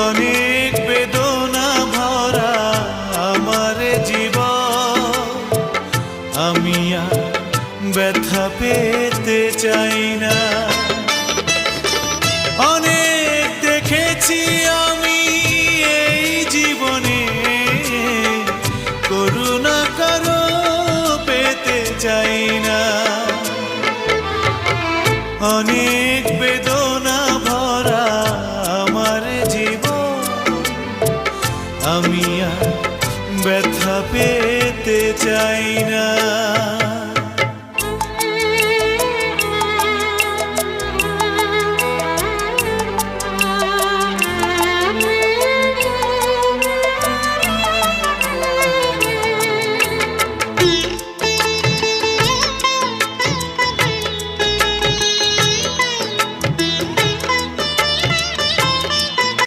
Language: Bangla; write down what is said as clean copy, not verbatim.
অনেক বেদনা ভরা আমার জীবন, আমি আর ব্যথা পেতে চাই না। অনেক দেখেছি আমি এই জীবনে, করুণা কারো পেতে চাই না। অনেক বেদনা ভরা আমার জীবন, আমি আর ব্যথা পেতে চাই না।